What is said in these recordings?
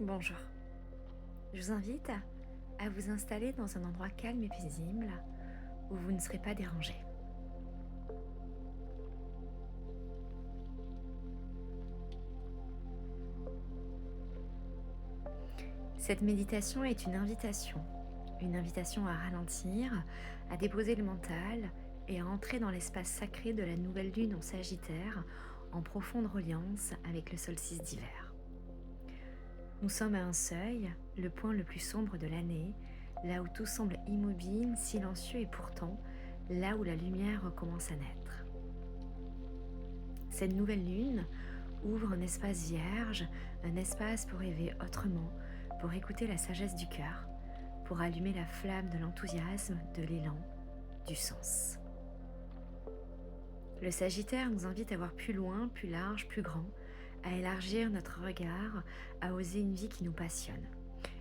Bonjour, je vous invite à vous installer dans un endroit calme et paisible où vous ne serez pas dérangé. Cette méditation est une invitation à ralentir, à déposer le mental et à entrer dans l'espace sacré de la nouvelle lune en Sagittaire en profonde reliance avec le solstice d'hiver. Nous sommes à un seuil, le point le plus sombre de l'année, là où tout semble immobile, silencieux et pourtant là où la lumière recommence à naître. Cette nouvelle lune ouvre un espace vierge, un espace pour rêver autrement, pour écouter la sagesse du cœur, pour allumer la flamme de l'enthousiasme, de l'élan, du sens. Le Sagittaire nous invite à voir plus loin, plus large, plus grand, à élargir notre regard, à oser une vie qui nous passionne.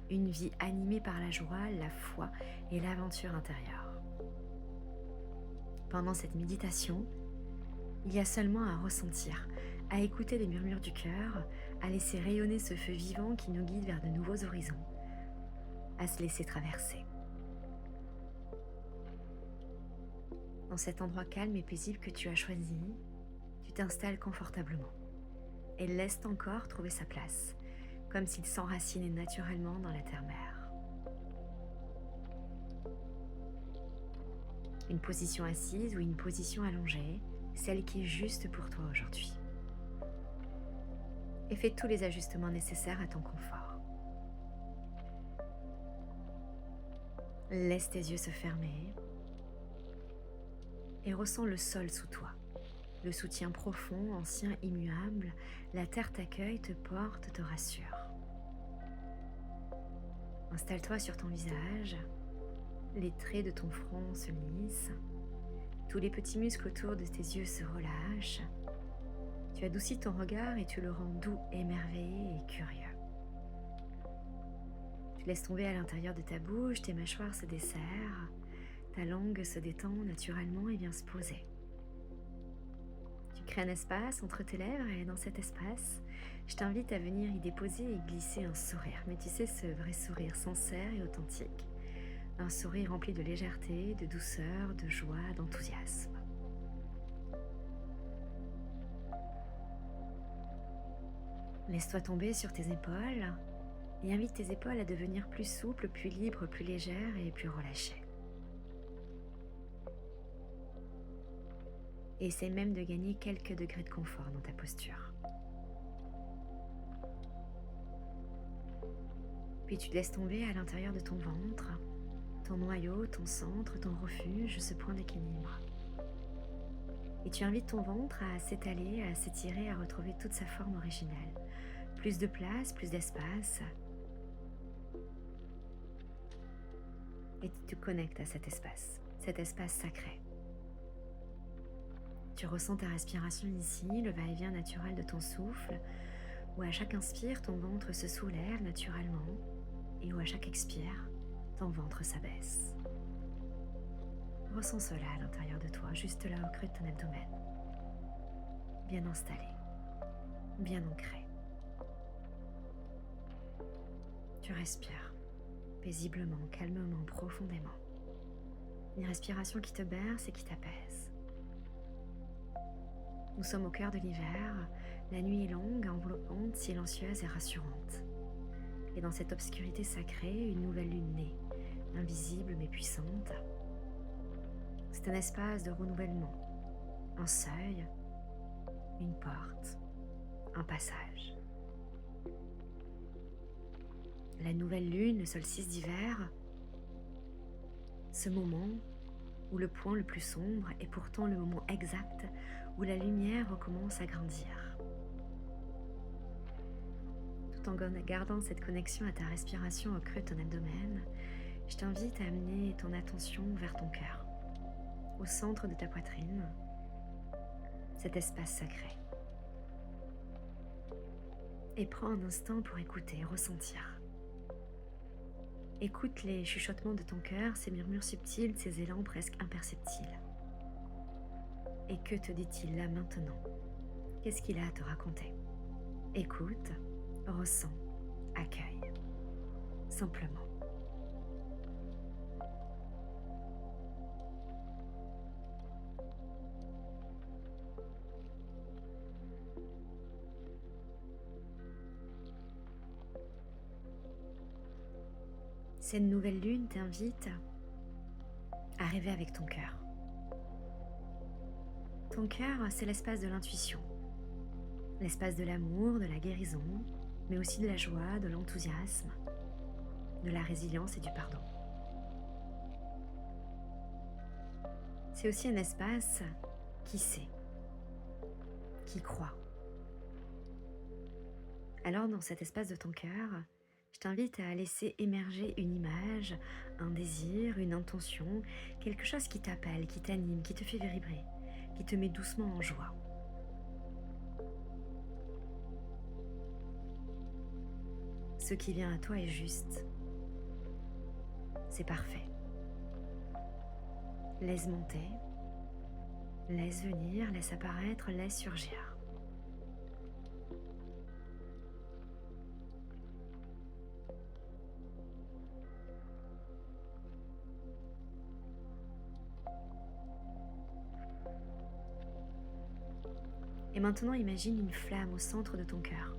Une vie animée par la joie, la foi et l'aventure intérieure. Pendant cette méditation, il y a seulement à ressentir, à écouter les murmures du cœur, à laisser rayonner ce feu vivant qui nous guide vers de nouveaux horizons, à se laisser traverser. Dans cet endroit calme et paisible que tu as choisi, tu t'installes confortablement et laisse ton corps trouver sa place, comme s'il s'enracinait naturellement dans la terre-mère. Une position assise ou une position allongée, celle qui est juste pour toi aujourd'hui. Et fais tous les ajustements nécessaires à ton confort. Laisse tes yeux se fermer et ressens le sol sous toi. Le soutien profond, ancien, immuable, la terre t'accueille, te porte, te rassure. Installe-toi sur ton visage, les traits de ton front se lissent, tous les petits muscles autour de tes yeux se relâchent. Tu adoucis ton regard et tu le rends doux, émerveillé et curieux. Tu laisses tomber à l'intérieur de ta bouche, tes mâchoires se desserrent, ta langue se détend naturellement et vient se poser. Tu crées un espace entre tes lèvres et dans cet espace, je t'invite à venir y déposer et glisser un sourire. Mais tu sais, ce vrai sourire sincère et authentique. Un sourire rempli de légèreté, de douceur, de joie, d'enthousiasme. Laisse-toi tomber sur tes épaules et invite tes épaules à devenir plus souples, plus libres, plus légères et plus relâchées. Et essaie même de gagner quelques degrés de confort dans ta posture. Puis tu te laisses tomber à l'intérieur de ton ventre, ton noyau, ton centre, ton refuge, ce point d'équilibre. Et tu invites ton ventre à s'étaler, à s'étirer, à retrouver toute sa forme originelle. Plus de place, plus d'espace. Et tu te connectes à cet espace sacré. Tu ressens ta respiration ici, le va-et-vient naturel de ton souffle, où à chaque inspire, ton ventre se soulève naturellement, et où à chaque expire, ton ventre s'abaisse. Ressens cela à l'intérieur de toi, juste là au creux de ton abdomen. Bien installé, bien ancré. Tu respires paisiblement, calmement, profondément. Une respiration qui te berce et qui t'apaise. Nous sommes au cœur de l'hiver, la nuit est longue, enveloppante, silencieuse et rassurante. Et dans cette obscurité sacrée, une nouvelle lune naît, invisible mais puissante. C'est un espace de renouvellement, un seuil, une porte, un passage. La nouvelle lune, le solstice d'hiver, ce moment où le point le plus sombre est pourtant le moment exact où la lumière recommence à grandir. Tout en gardant cette connexion à ta respiration au creux de ton abdomen, je t'invite à amener ton attention vers ton cœur, au centre de ta poitrine, cet espace sacré. Et prends un instant pour écouter, ressentir. Écoute les chuchotements de ton cœur, ces murmures subtils, ces élans presque imperceptibles. Et que te dit-il là maintenant? Qu'est-ce qu'il a à te raconter? Écoute, ressens, accueille, simplement. Cette nouvelle lune t'invite à rêver avec ton cœur. Ton cœur, c'est l'espace de l'intuition, l'espace de l'amour, de la guérison, mais aussi de la joie, de l'enthousiasme, de la résilience et du pardon. C'est aussi un espace qui sait, qui croit. Alors dans cet espace de ton cœur, je t'invite à laisser émerger une image, un désir, une intention, quelque chose qui t'appelle, qui t'anime, qui te fait vibrer, qui te met doucement en joie. Ce qui vient à toi est juste. C'est parfait. Laisse monter, laisse venir, laisse apparaître, laisse surgir. Et maintenant, imagine une flamme au centre de ton cœur.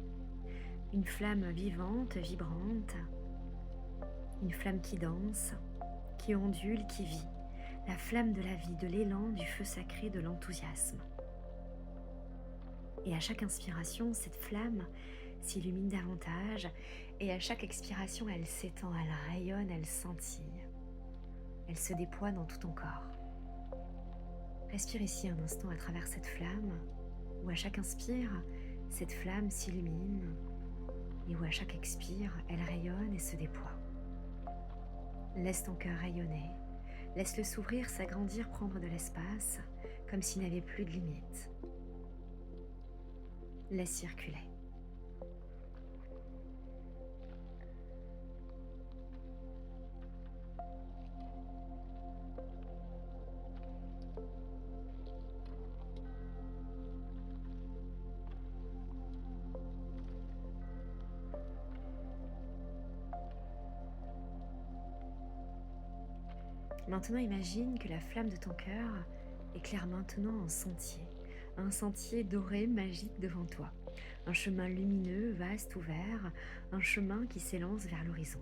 Une flamme vivante, vibrante. Une flamme qui danse, qui ondule, qui vit. La flamme de la vie, de l'élan, du feu sacré, de l'enthousiasme. Et à chaque inspiration, cette flamme s'illumine davantage. Et à chaque expiration, elle s'étend, elle rayonne, elle scintille. Elle se déploie dans tout ton corps. Respire ici un instant à travers cette flamme, où à chaque inspire, cette flamme s'illumine, et où à chaque expire, elle rayonne et se déploie. Laisse ton cœur rayonner, laisse-le s'ouvrir, s'agrandir, prendre de l'espace, comme s'il n'avait plus de limite. Laisse circuler. Maintenant, imagine que la flamme de ton cœur éclaire maintenant un sentier doré, magique devant toi, un chemin lumineux, vaste, ouvert, un chemin qui s'élance vers l'horizon.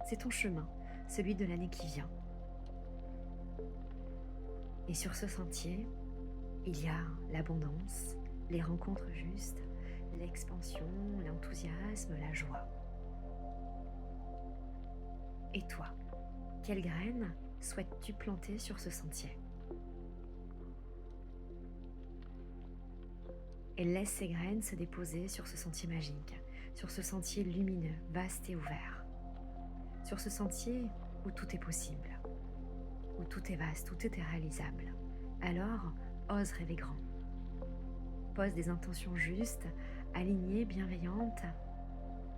C'est ton chemin, celui de l'année qui vient. Et sur ce sentier, il y a l'abondance, les rencontres justes, l'expansion, l'enthousiasme, la joie. Et toi, quelle graine souhaites-tu planter sur ce sentier? Et laisse ces graines se déposer sur ce sentier magique, sur ce sentier lumineux, vaste et ouvert. Sur ce sentier où tout est possible, où tout est vaste, où tout est réalisable. Alors, ose rêver grand. Pose des intentions justes, alignées, bienveillantes,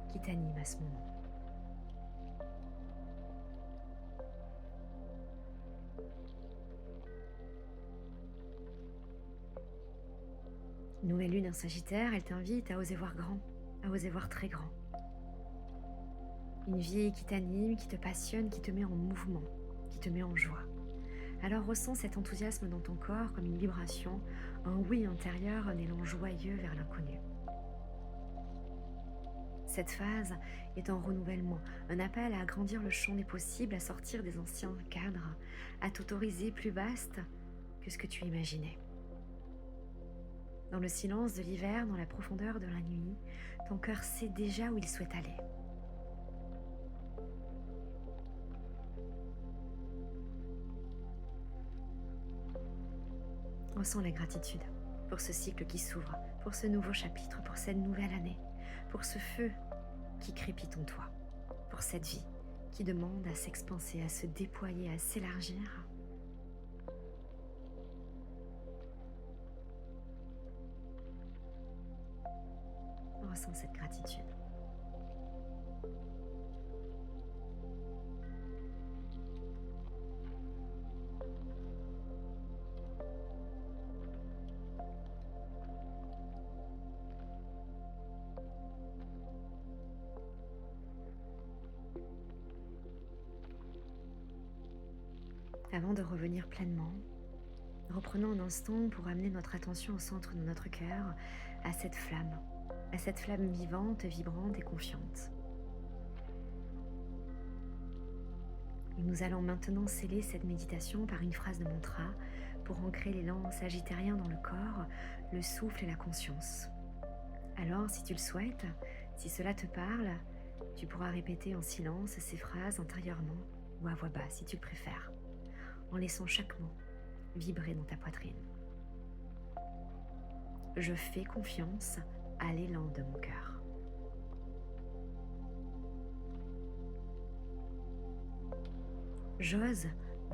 qui t'animent à ce moment. Nouvelle lune en Sagittaire, elle t'invite à oser voir grand, à oser voir très grand. Une vie qui t'anime, qui te passionne, qui te met en mouvement, qui te met en joie. Alors ressens cet enthousiasme dans ton corps comme une vibration, un oui intérieur, un élan joyeux vers l'inconnu. Cette phase est un renouvellement, un appel à agrandir le champ des possibles, à sortir des anciens cadres, à t'autoriser plus vaste que ce que tu imaginais. Dans le silence de l'hiver, dans la profondeur de la nuit, ton cœur sait déjà où il souhaite aller. Ressens la gratitude pour ce cycle qui s'ouvre, pour ce nouveau chapitre, pour cette nouvelle année, pour ce feu qui crépite en toi, pour cette vie qui demande à s'expanser, à se déployer, à s'élargir. Ressens cette gratitude. Avant de revenir pleinement, reprenons un instant pour amener notre attention au centre de notre cœur, à cette flamme vivante, vibrante et confiante. Et nous allons maintenant sceller cette méditation par une phrase de mantra pour ancrer l'élan sagittérien dans le corps, le souffle et la conscience. Alors, si tu le souhaites, si cela te parle, tu pourras répéter en silence ces phrases intérieurement ou à voix basse si tu le préfères, en laissant chaque mot vibrer dans ta poitrine. Je fais confiance à l'élan de mon cœur. J'ose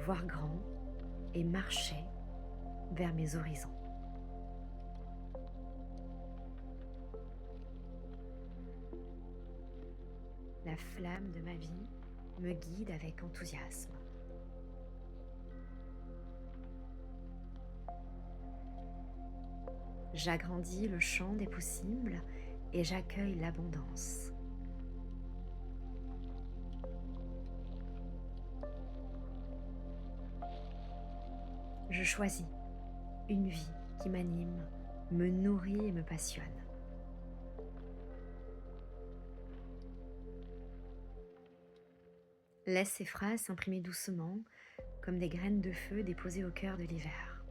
voir grand et marcher vers mes horizons. La flamme de ma vie me guide avec enthousiasme. J'agrandis le champ des possibles et j'accueille l'abondance. Je choisis une vie qui m'anime, me nourrit et me passionne. Laisse ces phrases s'imprimer doucement, comme des graines de feu déposées au cœur de l'hiver.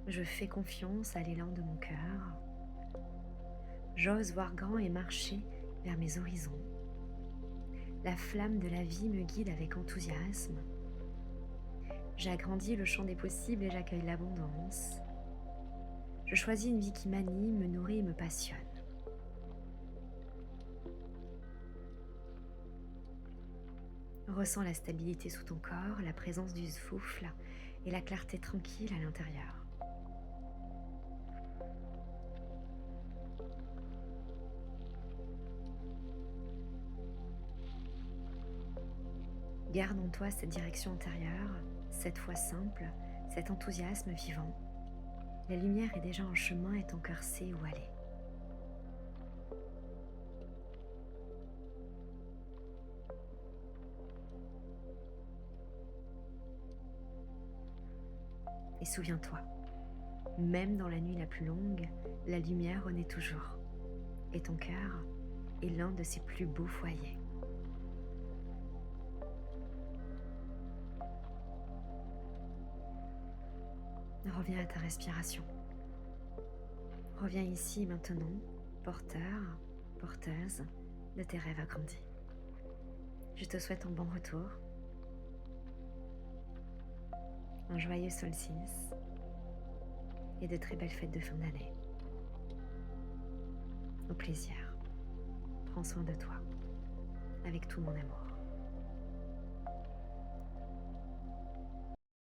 Je fais confiance à l'élan de mon cœur. J'ose voir grand et marcher vers mes horizons. La flamme de la vie me guide avec enthousiasme. J'agrandis le champ des possibles et j'accueille l'abondance. Je choisis une vie qui m'anime, me nourrit et me passionne. Ressens la stabilité sous ton corps, la présence du souffle et la clarté tranquille à l'intérieur. Garde en toi cette direction intérieure, cette foi simple, cet enthousiasme vivant. La lumière est déjà en chemin et ton cœur sait où aller. Et souviens-toi, même dans la nuit la plus longue, la lumière renaît toujours. Et ton cœur est l'un de ses plus beaux foyers. Reviens à ta respiration. Reviens ici maintenant, porteur, porteuse de tes rêves agrandis. Je te souhaite un bon retour, un joyeux solstice et de très belles fêtes de fin d'année. Au plaisir. Prends soin de toi, avec tout mon amour.